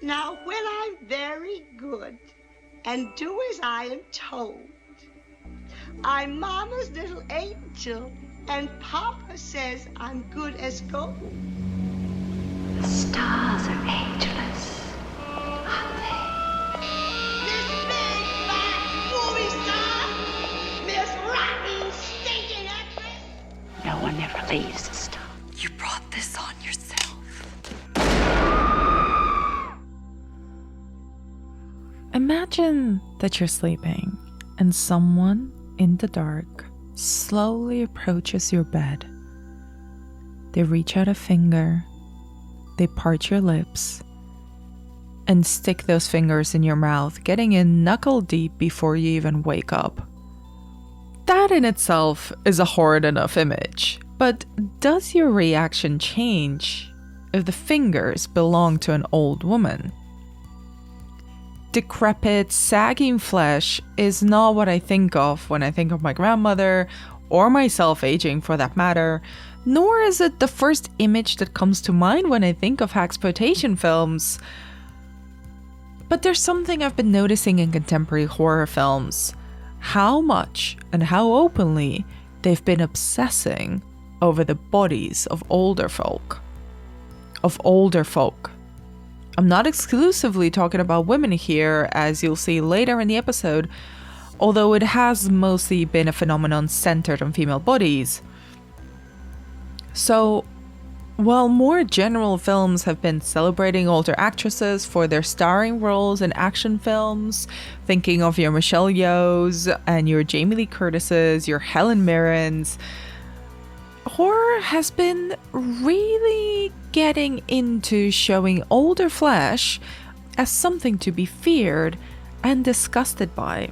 Now, when I'm very good and do as I am told, I'm Mama's little angel, and Papa says I'm good as gold. The stars are ageless, aren't they? This big, fat movie star, Miss Rotten, stinking actress. No one ever leaves the star. You brought this on yourself. Imagine that you're sleeping and someone in the dark slowly approaches your bed. They reach out a finger, they part your lips, and stick those fingers in your mouth, getting in knuckle deep before you even wake up. That in itself is a horrid enough image, but does your reaction change if the fingers belong to an old woman? Decrepit, sagging flesh is not what I think of when I think of my grandmother, or myself aging for that matter, nor is it the first image that comes to mind when I think of haxploitation films. But there's something I've been noticing in contemporary horror films. How much and how openly they've been obsessing over the bodies of older folk. I'm not exclusively talking about women here, as you'll see later in the episode, although it has mostly been a phenomenon centered on female bodies. So, while more general films have been celebrating older actresses for their starring roles in action films, thinking of your Michelle Yeohs and your Jamie Lee Curtises, your Helen Mirrens, horror has been really getting into showing older flesh as something to be feared and disgusted by.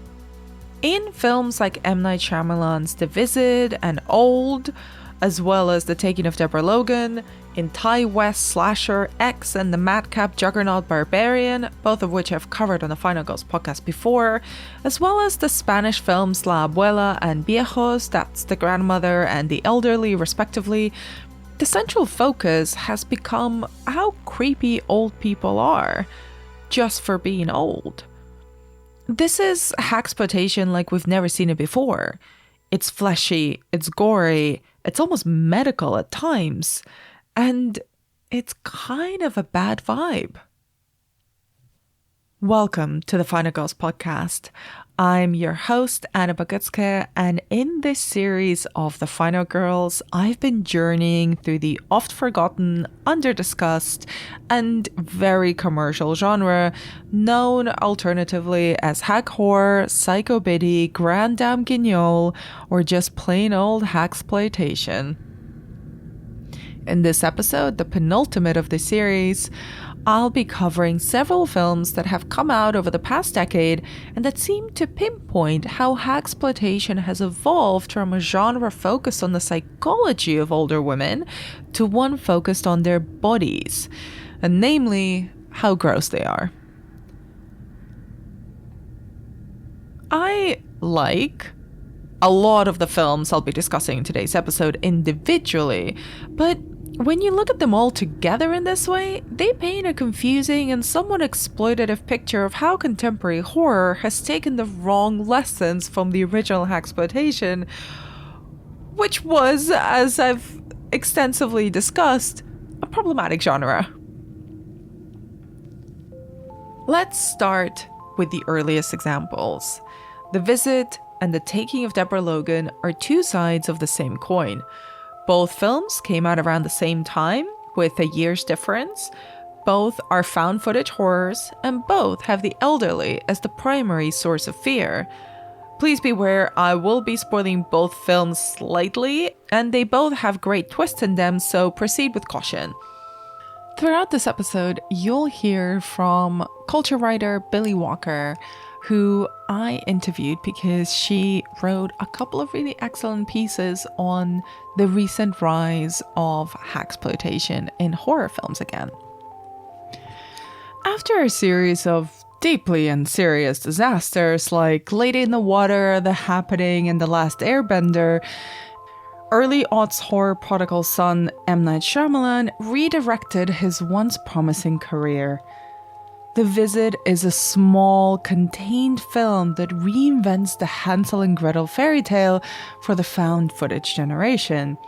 In films like M. Night Shyamalan's The Visit and Old, as well as The Taking of Deborah Logan, in Thai West slasher X and the madcap juggernaut Barbarian, both of which I've covered on the Final Girls podcast before, as well as the Spanish films La Abuela and Viejos, that's the grandmother and the elderly respectively, the central focus has become how creepy old people are, just for being old. This is haxploitation like we've never seen it before. It's fleshy, it's gory, it's almost medical at times, and it's kind of a bad vibe. Welcome to the Final Girls podcast. I'm your host, Anna Bagutske, and in this series of the Final Girls, I've been journeying through the oft-forgotten, under-discussed, and very commercial genre known alternatively as hack horror, psychobiddy, grand dame guignol, or just plain old haxploitation. In this episode, the penultimate of the series, I'll be covering several films that have come out over the past decade and that seem to pinpoint how haxploitation has evolved from a genre focused on the psychology of older women to one focused on their bodies, and namely, how gross they are. I like a lot of the films I'll be discussing in today's episode individually, but when you look at them all together in this way, they paint a confusing and somewhat exploitative picture of how contemporary horror has taken the wrong lessons from the original haxploitation, which was, as I've extensively discussed, a problematic genre. Let's start with the earliest examples. The Visit and The Taking of Deborah Logan are two sides of the same coin. Both films came out around the same time, with a year's difference. Both are found footage horrors, and both have the elderly as the primary source of fear. Please beware, I will be spoiling both films slightly, and they both have great twists in them, so proceed with caution. Throughout this episode, you'll hear from culture writer Billy Walker, who I interviewed because she wrote a couple of really excellent pieces on the recent rise of haxploitation in horror films again. After a series of deeply and serious disasters like Lady in the Water, The Happening, and The Last Airbender, early aughts horror prodigal son M. Night Shyamalan redirected his once promising career. The Visit is a small, contained film that reinvents the Hansel and Gretel fairy tale for the found footage generation.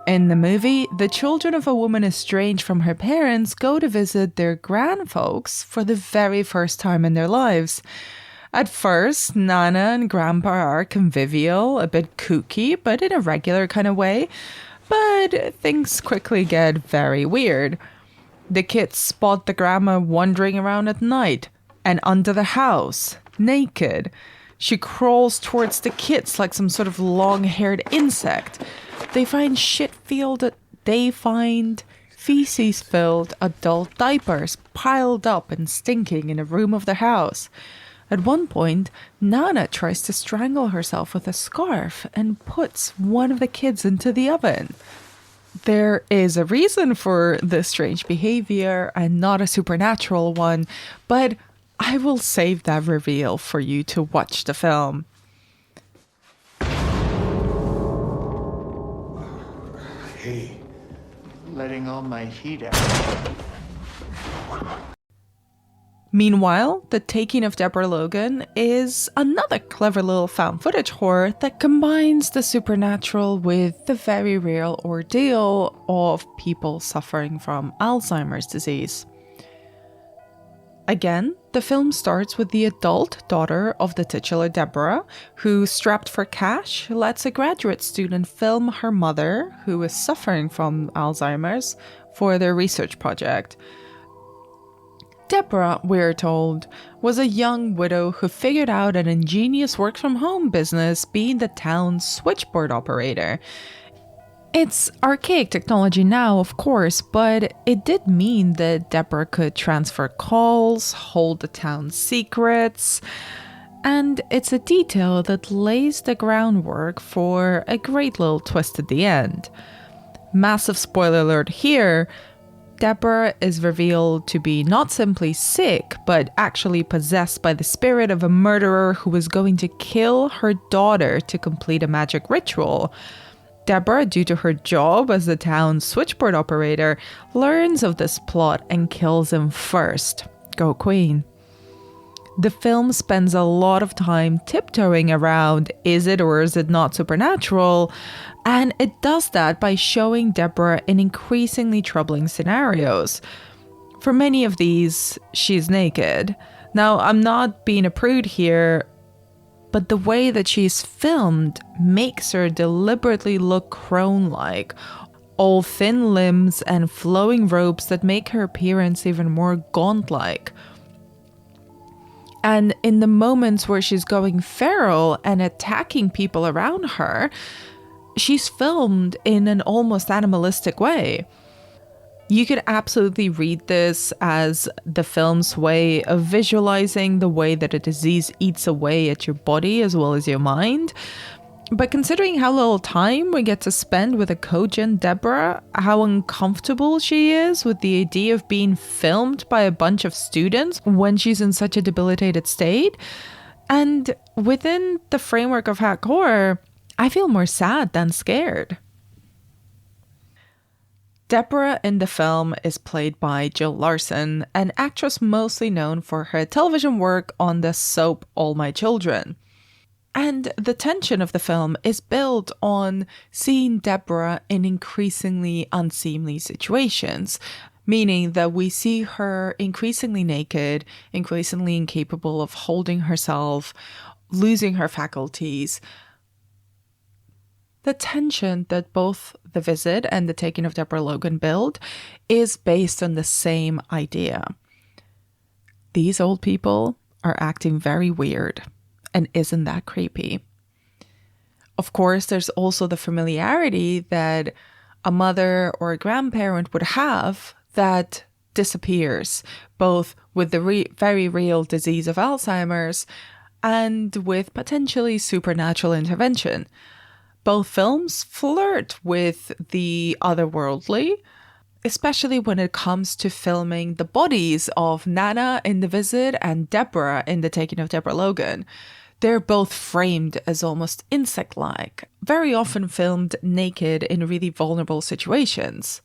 In the movie, the children of a woman estranged from her parents go to visit their grandfolks for the very first time in their lives. At first, Nana and Grandpa are convivial, a bit kooky, but in a regular kind of way. But things quickly get very weird. The kids spot the grandma wandering around at night and under the house, naked. She crawls towards the kids like some sort of long-haired insect. They find feces-filled adult diapers piled up and stinking in a room of the house. At one point, Nana tries to strangle herself with a scarf and puts one of the kids into the oven. There is a reason for this strange behavior and not a supernatural one, but I will save that reveal for you to watch the film. Hey, letting all my heat out. Meanwhile, The Taking of Deborah Logan is another clever little found footage horror that combines the supernatural with the very real ordeal of people suffering from Alzheimer's disease. Again, the film starts with the adult daughter of the titular Deborah, who, strapped for cash, lets a graduate student film her mother, who is suffering from Alzheimer's, for their research project. Deborah, we're told, was a young widow who figured out an ingenious work-from-home business being the town's switchboard operator. It's archaic technology now, of course, but it did mean that Deborah could transfer calls, hold the town's secrets, and it's a detail that lays the groundwork for a great little twist at the end. Massive spoiler alert here. Deborah is revealed to be not simply sick, but actually possessed by the spirit of a murderer who was going to kill her daughter to complete a magic ritual. Deborah, due to her job as the town's switchboard operator, learns of this plot and kills him first. Go Queen. The film spends a lot of time tiptoeing around is it or is it not supernatural, and it does that by showing Deborah in increasingly troubling scenarios. For many of these, she's naked. Now, I'm not being a prude here, but the way that she's filmed makes her deliberately look crone-like, all thin limbs and flowing robes that make her appearance even more gaunt-like. And in the moments where she's going feral and attacking people around her, she's filmed in an almost animalistic way. You could absolutely read this as the film's way of visualizing the way that a disease eats away at your body as well as your mind. But considering how little time we get to spend with a cogent Deborah, how uncomfortable she is with the idea of being filmed by a bunch of students when she's in such a debilitated state, and within the framework of hack horror, I feel more sad than scared. Deborah in the film is played by Jill Larson, an actress mostly known for her television work on the soap All My Children. And the tension of the film is built on seeing Deborah in increasingly unseemly situations, meaning that we see her increasingly naked, increasingly incapable of holding herself, losing her faculties. The tension that both The Visit and The Taking of Deborah Logan build is based on the same idea. These old people are acting very weird. And isn't that creepy? Of course, there's also the familiarity that a mother or a grandparent would have that disappears, both with the very real disease of Alzheimer's and with potentially supernatural intervention. Both films flirt with the otherworldly, especially when it comes to filming the bodies of Nana in The Visit and Deborah in The Taking of Deborah Logan. They're both framed as almost insect-like, very often filmed naked in really vulnerable situations.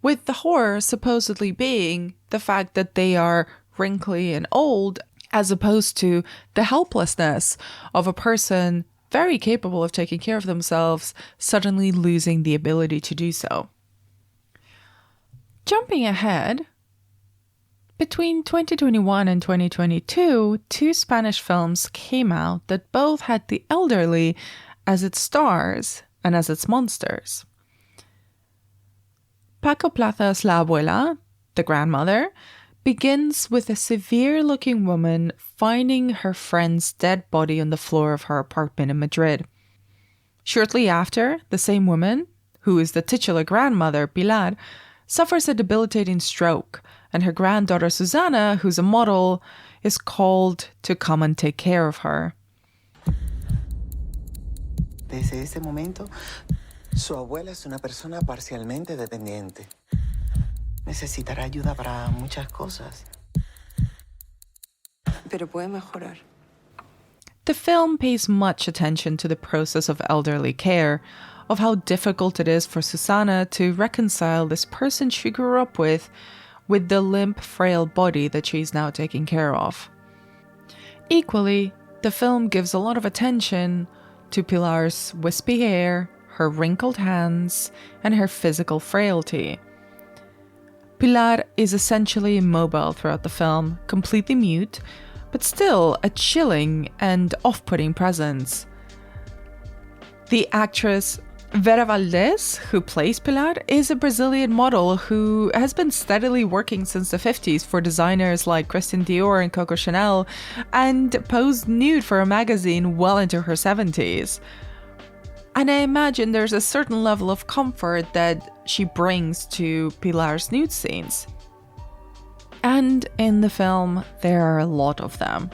With the horror supposedly being the fact that they are wrinkly, and old, as opposed to the helplessness of a person very capable of taking care of themselves suddenly losing the ability to do so. Jumping ahead, between 2021 and 2022, two Spanish films came out that both had the elderly as its stars and as its monsters. Paco Plaza's La Abuela, the grandmother, begins with a severe-looking woman finding her friend's dead body on the floor of her apartment in Madrid. Shortly after, the same woman, who is the titular grandmother, Pilar, suffers a debilitating stroke, and her granddaughter Susana, who's a model, is called to come and take care of her. Desde ese momento, su abuela es una persona parcialmente dependiente. Necesitará ayuda para muchas cosas. Pero puede mejorar. The film pays much attention to the process of elderly care, of how difficult it is for Susana to reconcile this person she grew up with the limp, frail body that she's now taking care of. Equally, the film gives a lot of attention to Pilar's wispy hair, her wrinkled hands, and her physical frailty. Pilar is essentially immobile throughout the film, completely mute, but still a chilling and off-putting presence. The actress Vera Valdez, who plays Pilar, is a Brazilian model who has been steadily working since the 50s for designers like Christian Dior and Coco Chanel, and posed nude for a magazine well into her 70s. And I imagine there's a certain level of comfort that she brings to Pilar's nude scenes. And in the film, there are a lot of them.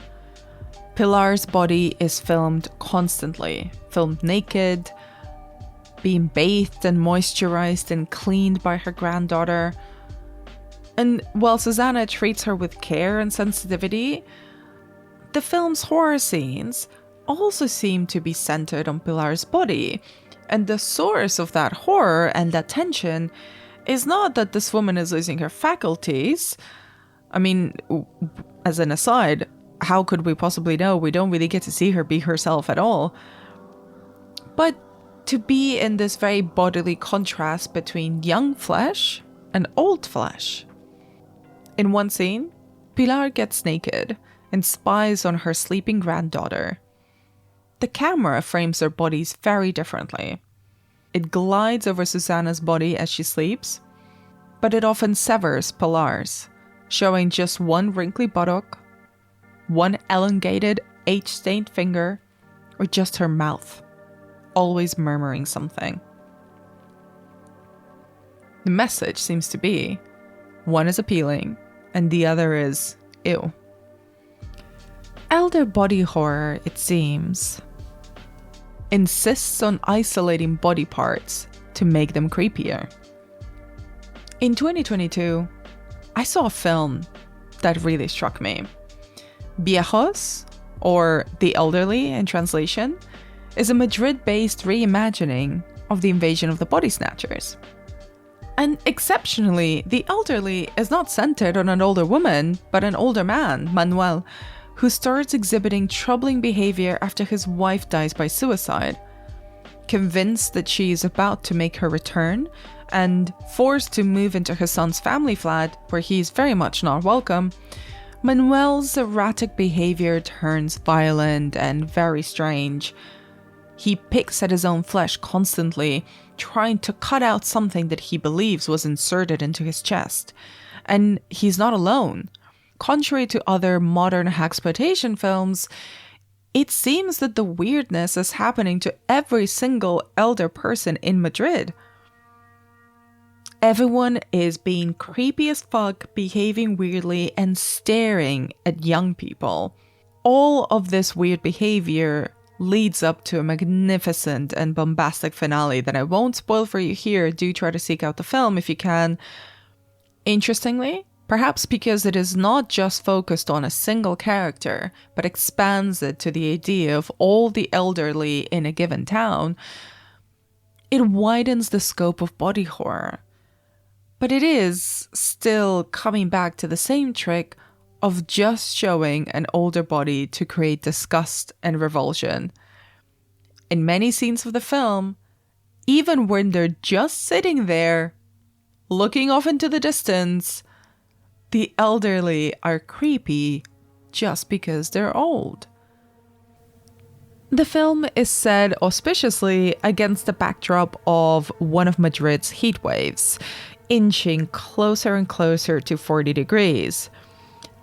Pilar's body is filmed constantly, filmed naked, being bathed and moisturized and cleaned by her granddaughter. And while Susana treats her with care and sensitivity, the film's horror scenes also seem to be centered on Pilar's body. And the source of that horror and that tension is not that this woman is losing her faculties. I mean, as an aside, how could we possibly know? We don't really get to see her be herself at all. But to be in this very bodily contrast between young flesh and old flesh. In one scene, Pilar gets naked and spies on her sleeping granddaughter. The camera frames their bodies very differently. It glides over Susana's body as she sleeps, but it often severs Pilar's, showing just one wrinkly buttock, one elongated, age-stained finger, or just her mouth, always murmuring something. The message seems to be, one is appealing, and the other is, ew. Elder body horror, it seems, insists on isolating body parts to make them creepier. In 2022, I saw a film that really struck me. Viejos, or The Elderly in translation, is a Madrid-based reimagining of The Invasion of the Body Snatchers. And exceptionally, The Elderly is not centered on an older woman, but an older man, Manuel, who starts exhibiting troubling behavior after his wife dies by suicide. Convinced that she is about to make her return, and forced to move into her son's family flat, where he is very much not welcome, Manuel's erratic behavior turns violent and very strange. He picks at his own flesh constantly, trying to cut out something that he believes was inserted into his chest. And he's not alone. Contrary to other modern haxploitation films, it seems that the weirdness is happening to every single elder person in Madrid. Everyone is being creepy as fuck, behaving weirdly, and staring at young people. All of this weird behavior leads up to a magnificent and bombastic finale that I won't spoil for you here. Do try to seek out the film if you can. Interestingly, perhaps because it is not just focused on a single character, but expands it to the idea of all the elderly in a given town, it widens the scope of body horror. But it is still coming back to the same trick of just showing an older body to create disgust and revulsion. In many scenes of the film, even when they're just sitting there, looking off into the distance, the elderly are creepy just because they're old. The film is set auspiciously against the backdrop of one of Madrid's heat waves, inching closer and closer to 40 degrees.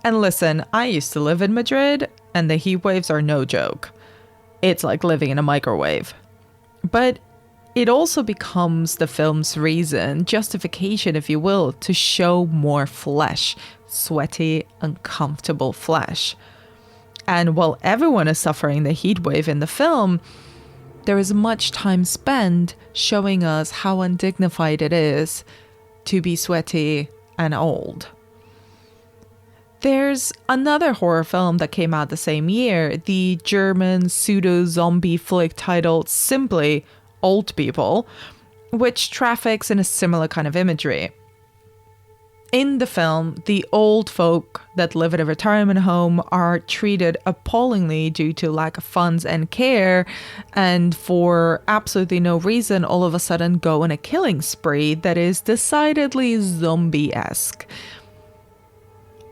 And listen, I used to live in Madrid, and the heat waves are no joke. It's like living in a microwave. But it also becomes the film's reason, justification if you will, to show more flesh, sweaty, uncomfortable flesh. And while everyone is suffering the heat wave in the film, there is much time spent showing us how undignified it is to be sweaty and old. There's another horror film that came out the same year, the German pseudo-zombie flick titled simply Old People, which traffics in a similar kind of imagery. In the film, the old folk that live at a retirement home are treated appallingly due to lack of funds and care, and for absolutely no reason all of a sudden go on a killing spree that is decidedly zombie-esque.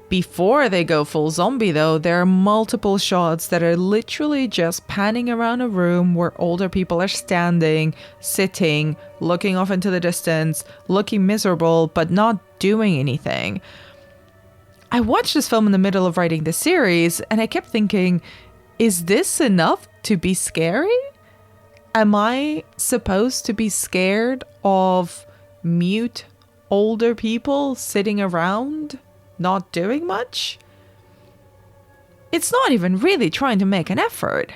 Before they go full zombie though, there are multiple shots that are literally just panning around a room where older people are standing, sitting, looking off into the distance, looking miserable, but not doing anything. I watched this film in the middle of writing the series, and I kept thinking, is this enough to be scary? Am I supposed to be scared of mute older people sitting around, not doing much? It's not even really trying to make an effort.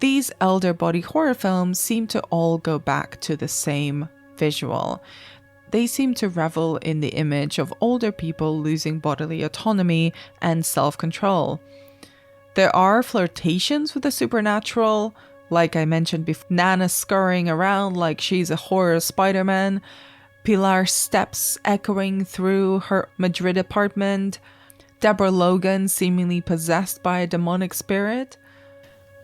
These elder body horror films seem to all go back to the same visual. They seem to revel in the image of older people losing bodily autonomy and self-control. There are flirtations with the supernatural, like I mentioned before, Nana scurrying around like she's a horror Spider-Man, Pilar's steps echoing through her Madrid apartment, Deborah Logan seemingly possessed by a demonic spirit.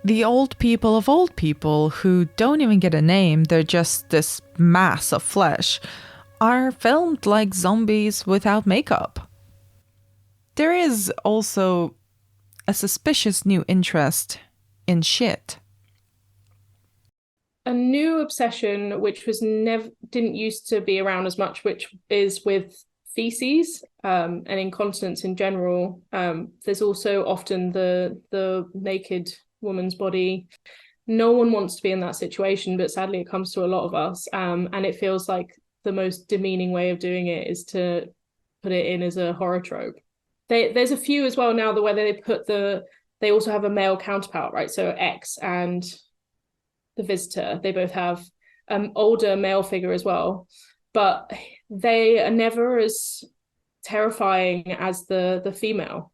The old people of old people who don't even get a name, they're just this mass of flesh, are filmed like zombies without makeup. There is also a suspicious new interest in shit. A new obsession which was didn't used to be around as much, which is with feces and incontinence in general. There's also often the naked woman's body. No one wants to be in that situation, but sadly it comes to a lot of us, and it feels like the most demeaning way of doing it is to put it in as a horror trope. There's a few as well now where they also have a male counterpart, right? So X and The Visitor, they both have an older male figure as well, but they are never as terrifying as the female.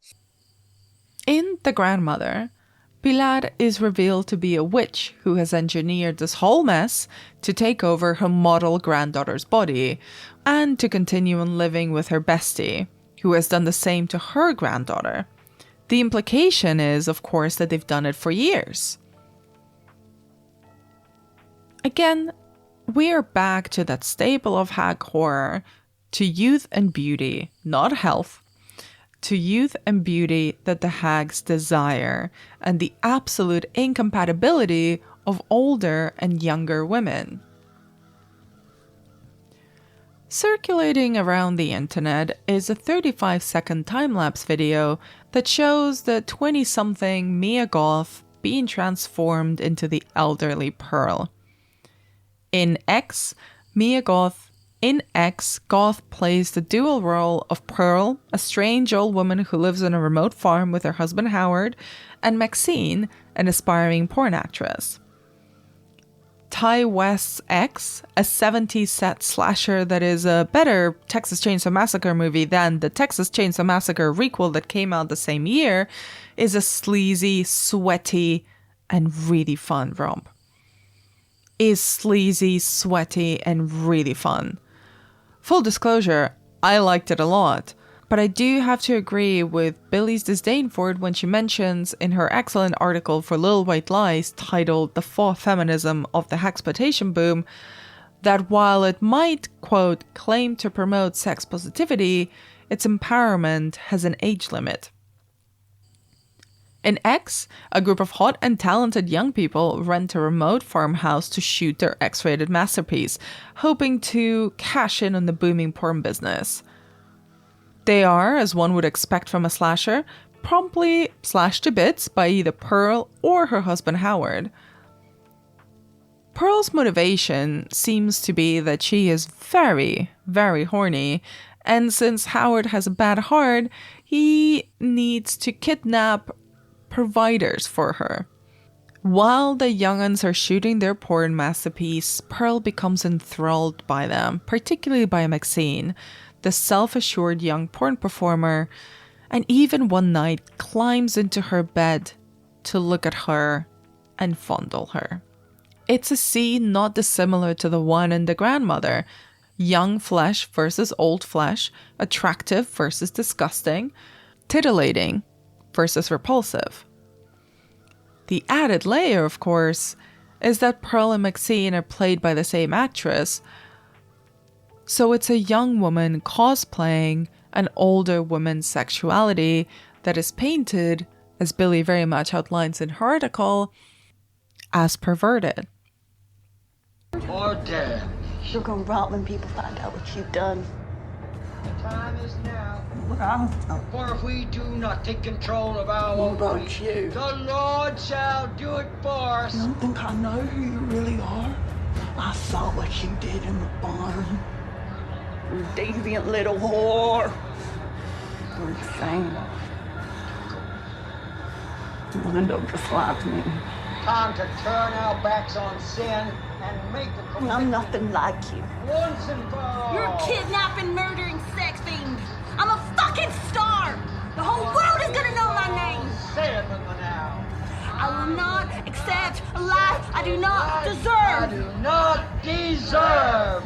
In The Grandmother, Pilar is revealed to be a witch who has engineered this whole mess to take over her model granddaughter's body and to continue on living with her bestie, who has done the same to her granddaughter. The implication is, of course, that they've done it for years. Again, we are back to that staple of hag horror, to youth and beauty, not health, to youth and beauty that the hags desire, and the absolute incompatibility of older and younger women. Circulating around the internet is a 35-second time-lapse video that shows the 20-something Mia Goth being transformed into the elderly Pearl. In X, Goth plays the dual role of Pearl, a strange old woman who lives on a remote farm with her husband Howard, and Maxine, an aspiring porn actress. Ty West's X, a 70s set slasher that is a better Texas Chainsaw Massacre movie than the Texas Chainsaw Massacre requel that came out the same year, is a sleazy, sweaty, and really fun romp. Is sleazy, sweaty, and really fun. Full disclosure, I liked it a lot. But I do have to agree with Billy's disdain for it when she mentions in her excellent article for Little White Lies titled The Fourth Feminism of the Hexploitation Boom that while it might, quote, claim to promote sex positivity, its empowerment has an age limit. In X, a group of hot and talented young people rent a remote farmhouse to shoot their X-rated masterpiece, hoping to cash in on the booming porn business. They are, as one would expect from a slasher, promptly slashed to bits by either Pearl or her husband Howard. Pearl's motivation seems to be that she is very, very horny, and since Howard has a bad heart, he needs to kidnap providers for her. While the young'uns are shooting their porn masterpiece, Pearl becomes enthralled by them, particularly by Maxine, the self-assured young porn performer, and even one night climbs into her bed to look at her and fondle her. It's a scene not dissimilar to the one in The Grandmother. Young flesh versus old flesh, attractive versus disgusting, titillating versus repulsive. The added layer, of course, is that Pearl and Maxine are played by the same actress, so it's a young woman cosplaying an older woman's sexuality that is painted, as Billy very much outlines in her article, as perverted. Or dead. You're gonna rot when people find out what you've done. The time is now. Well, For if we do not take control of our what own about fate, you? the Lord shall do it for us. You don't think I know who you really are? I saw what you did in the barn. You deviant little whore. You're insane. You end up just like me. Time to turn our backs on sin and make the And I'm nothing like you. once and for all. You're a kidnapping, murdering sex fiend. I'm a fucking star. The whole world is gonna know my name. Say it with me now. I will not accept a life I do not I deserve. do not deserve.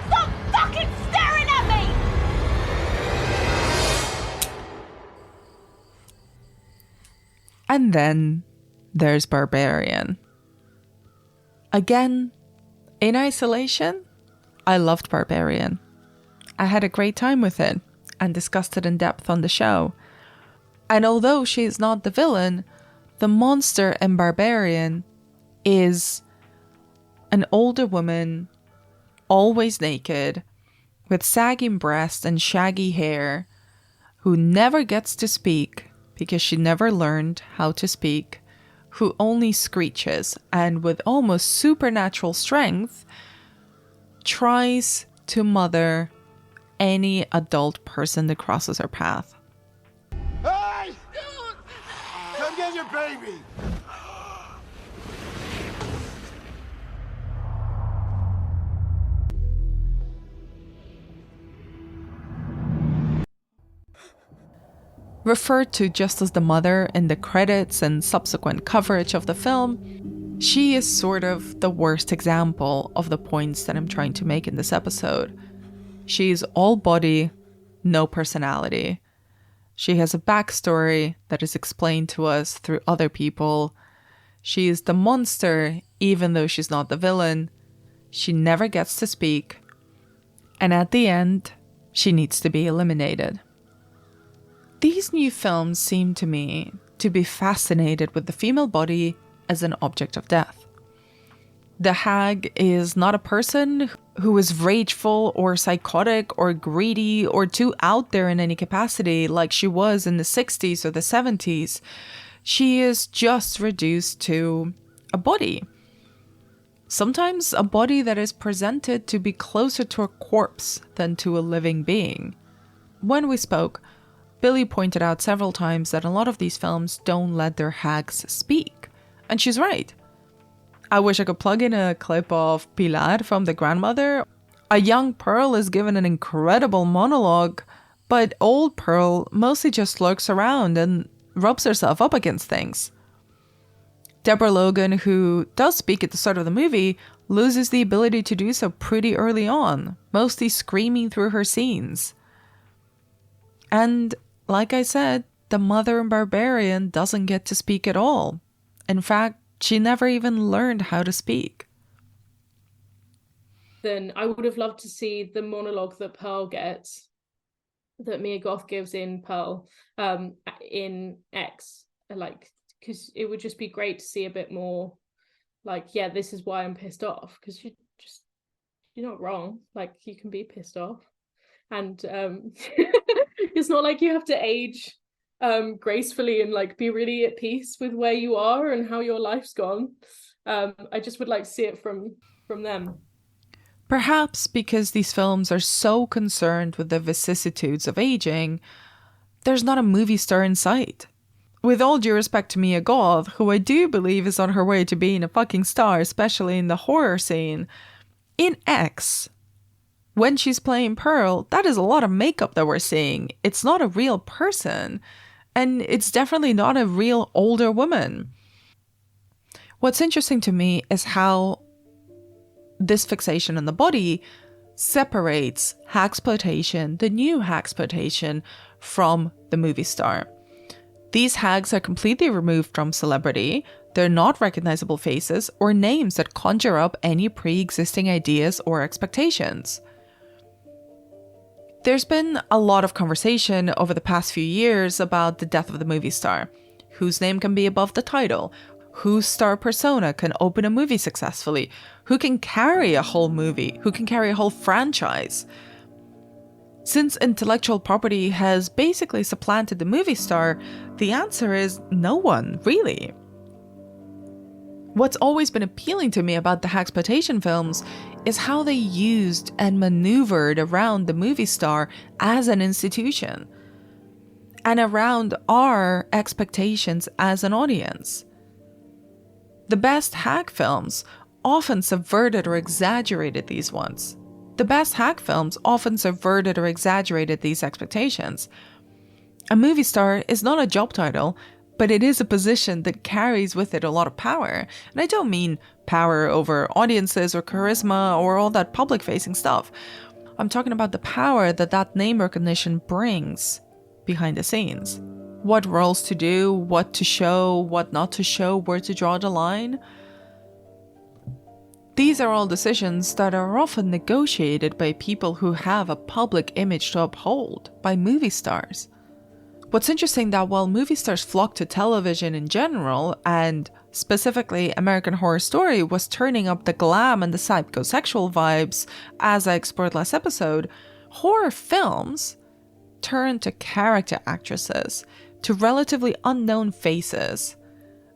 Stop fucking staring at me! And then there's Barbarian. Again, in isolation, I loved Barbarian. I had a great time with it and discussed it in depth on the show. And although she is not the villain, the monster in Barbarian is an older woman, always naked, with sagging breasts and shaggy hair, who never gets to speak because she never learned how to speak, who only screeches and with almost supernatural strength tries to mother any adult person that crosses her path. Hey! Come get your baby! Referred to just as the mother in the credits and subsequent coverage of the film, she is sort of the worst example of the points that I'm trying to make in this episode. She's all body, no personality. She has a backstory that is explained to us through other people. She is the monster, even though she's not the villain. She never gets to speak. And at the end, she needs to be eliminated. These new films seem to me to be fascinated with the female body as an object of death. The hag is not a person who is rageful or psychotic or greedy or too out there in any capacity like she was in the 60s or the 70s. She is just reduced to a body. Sometimes a body that is presented to be closer to a corpse than to a living being. When we spoke, Billy pointed out several times that a lot of these films don't let their hags speak. And she's right. I wish I could plug in a clip of Pilar from The Grandmother. A young Pearl is given an incredible monologue, but old Pearl mostly just lurks around and rubs herself up against things. Deborah Logan, who does speak at the start of the movie, loses the ability to do so pretty early on, mostly screaming through her scenes. And like I said, the mother in Barbarian doesn't get to speak at all. In fact, she never even learned how to speak. Then I would have loved to see the monologue that Pearl gets, that Mia Goth gives in Pearl, in X, like, because it would just be great to see a bit more, like, yeah, this is why I'm pissed off, because you're not wrong, like, you can be pissed off, and it's not like you have to age gracefully and like be really at peace with where you are and how your life's gone. I just would like to see it from them. Perhaps because these films are so concerned with the vicissitudes of aging, there's not a movie star in sight. With all due respect to Mia Goth, who I do believe is on her way to being a fucking star, especially in the horror scene, in X, when she's playing Pearl, that is a lot of makeup that we're seeing. It's not a real person, and it's definitely not a real older woman. What's interesting to me is how this fixation on the body separates hagsploitation, the new hagsploitation, from the movie star. These hags are completely removed from celebrity. They're not recognizable faces or names that conjure up any pre-existing ideas or expectations. There's been a lot of conversation over the past few years about the death of the movie star. Whose name can be above the title? Whose star persona can open a movie successfully? Who can carry a whole movie? Who can carry a whole franchise? Since intellectual property has basically supplanted the movie star, the answer is no one, really. What's always been appealing to me about the hagsploitation films is how they used and maneuvered around the movie star as an institution, and around our expectations as an audience. The best hag films often subverted or exaggerated these ones. The best hag films often subverted or exaggerated these expectations. A movie star is not a job title, but it is a position that carries with it a lot of power. And I don't mean power over audiences or charisma or all that public-facing stuff. I'm talking about the power that that name recognition brings behind the scenes. What roles to do, what to show, what not to show, where to draw the line. These are all decisions that are often negotiated by people who have a public image to uphold, by movie stars. What's interesting that while movie stars flock to television in general, and specifically American Horror Story was turning up the glam and the psychosexual vibes, as I explored last episode, horror films turn to character actresses, to relatively unknown faces,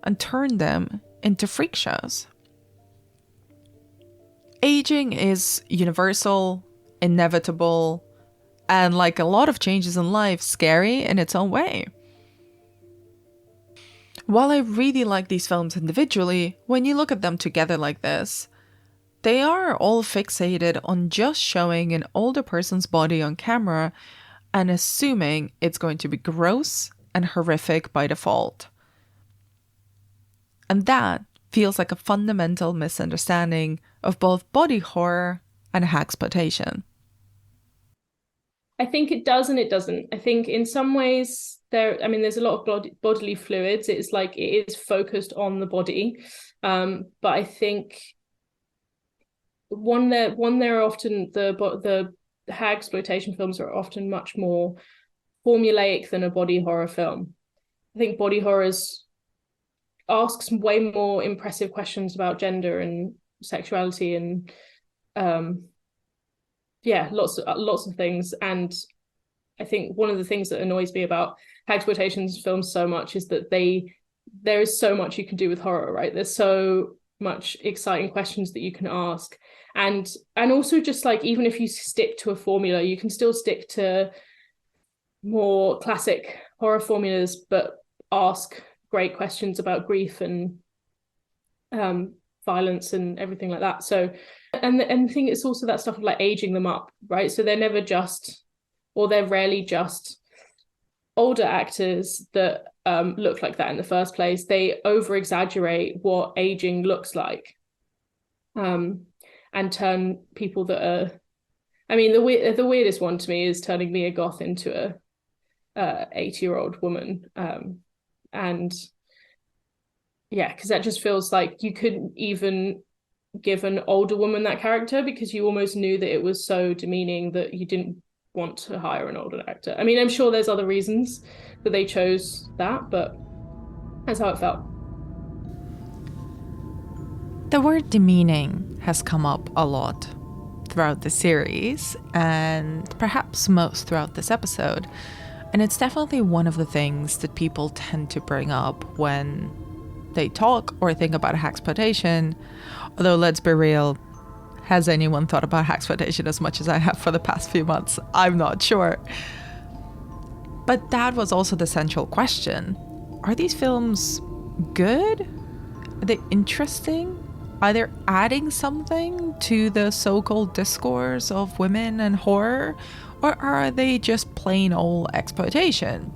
and turn them into freak shows. Aging is universal, inevitable, and like a lot of changes in life, scary in its own way. While I really like these films individually, when you look at them together like this, they are all fixated on just showing an older person's body on camera and assuming it's going to be gross and horrific by default. And that feels like a fundamental misunderstanding of both body horror and hagsploitation. I think it does and it doesn't. I think in some ways there's a lot of bodily fluids. It's like it is focused on the body, but I think they're often the hagsploitation films are often much more formulaic than a body horror film. I think body horrors asks way more impressive questions about gender and sexuality and lots of things. And I think one of the things that annoys me about hagsploitation films so much is that there is so much you can do with horror, right? There's so much exciting questions that you can ask, and also just like, even if you stick to a formula, you can still stick to more classic horror formulas, but ask great questions about grief and violence and everything like that. So and I think it's also that stuff of like aging them up, right? So they're never just, or they're rarely just older actors that look like that in the first place. They over exaggerate what aging looks like. and turn people that are, I mean, the weirdest one to me is turning Mia Goth into a 80-year-old woman, and yeah, because that just feels like you couldn't even give an older woman that character, because you almost knew that it was so demeaning that you didn't want to hire an older actor. I mean, I'm sure there's other reasons that they chose that, but that's how it felt. The word demeaning has come up a lot throughout the series, and perhaps most throughout this episode. And it's definitely one of the things that people tend to bring up when they talk or think about hagsploitation. Although, let's be real, has anyone thought about hagsploitation as much as I have for the past few months? I'm not sure. But that was also the central question. Are these films good? Are they interesting? Are they adding something to the so-called discourse of women and horror? Or are they just plain old exploitation?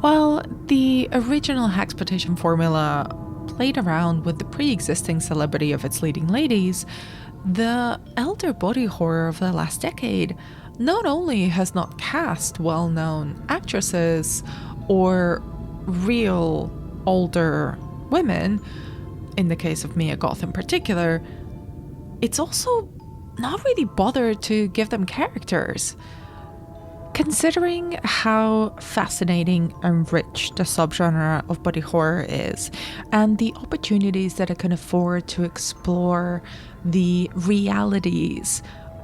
Well, the original hagsploitation formula played around with the pre-existing celebrity of its leading ladies. The elder body horror of the last decade not only has not cast well-known actresses or real older women, in the case of Mia Goth in particular, it's also not really bothered to give them characters. Considering how fascinating and rich the subgenre of body horror is, and the opportunities that it can afford to explore the realities,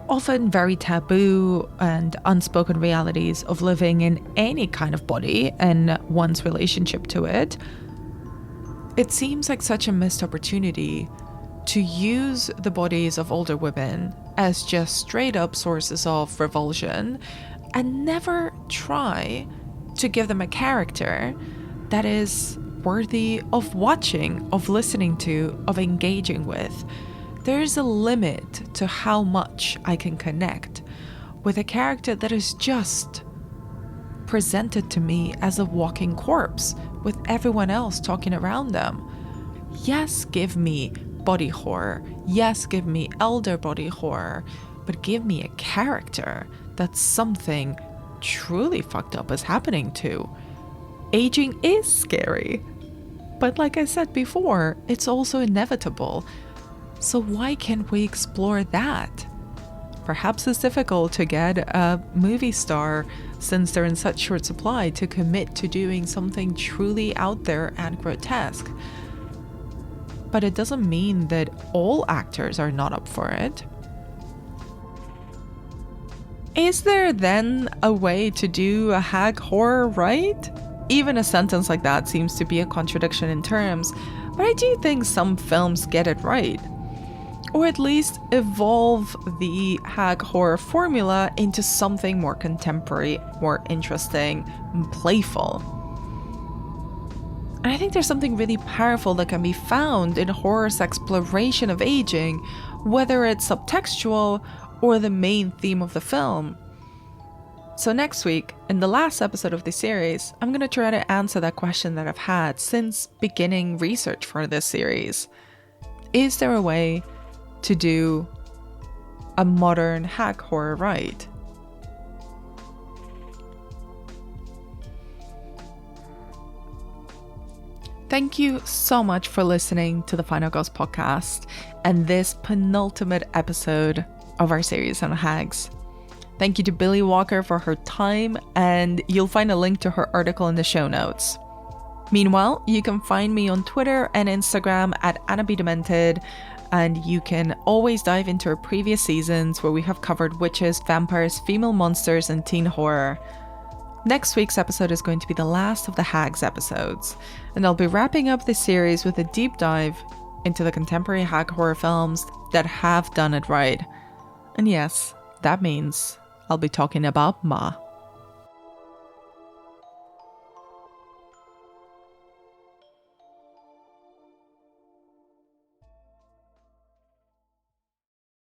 often very taboo and unspoken realities of living in any kind of body and one's relationship to it, it seems like such a missed opportunity to use the bodies of older women as just straight up sources of revulsion and never try to give them a character that is worthy of watching, of listening to, of engaging with. There's a limit to how much I can connect with a character that is just presented to me as a walking corpse with everyone else talking around them. Yes, give me body horror. Yes, give me elder body horror. But give me a character that something truly fucked up is happening to. Aging is scary. But like I said before, it's also inevitable. So why can't we explore that? Perhaps it's difficult to get a movie star, since they're in such short supply, to commit to doing something truly out there and grotesque. But it doesn't mean that all actors are not up for it. Is there then a way to do a hag horror right? Even a sentence like that seems to be a contradiction in terms, but I do think some films get it right. Or at least evolve the hag horror formula into something more contemporary, more interesting, and playful. And I think there's something really powerful that can be found in horror's exploration of aging, whether it's subtextual or the main theme of the film. So next week, in the last episode of the series, I'm going to try to answer that question that I've had since beginning research for this series. Is there a way to do a modern hag horror right? Thank you so much for listening to the Final Ghost podcast and this penultimate episode of our series on hags. Thank you to Billy Walker for her time, and you'll find a link to her article in the show notes. Meanwhile, you can find me on Twitter and Instagram at AnnaBDemented, and you can always dive into our previous seasons where we have covered witches, vampires, female monsters, and teen horror. Next week's episode is going to be the last of the HAGS episodes, and I'll be wrapping up this series with a deep dive into the contemporary hag horror films that have done it right. And yes, that means I'll be talking about Ma.